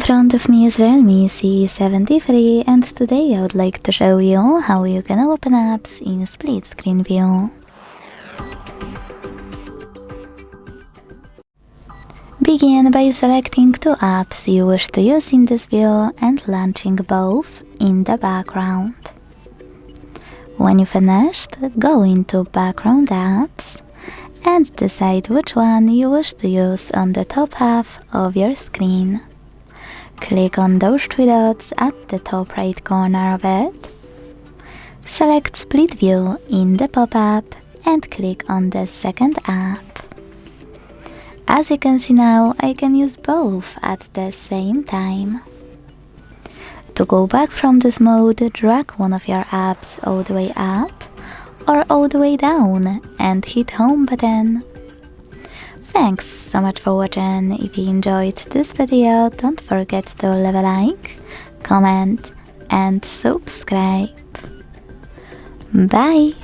front of me is REALME C73 and today I would like to show you how you can open apps in split screen view. Begin by selecting two apps you wish to use in this view and launching both in the background. When you finished, go into Background Apps and decide which one you wish to use on the top half of your screen. Click on those three dots at the top right corner of it. Select Split View in the pop-up and click on the second app. As you can see now, I can use both at the same time. To go back from this mode, drag one of your apps all the way up or all the way down and hit Home button. Thanks so much for watching. If you enjoyed this video, don't forget to leave a like, comment and subscribe. Bye!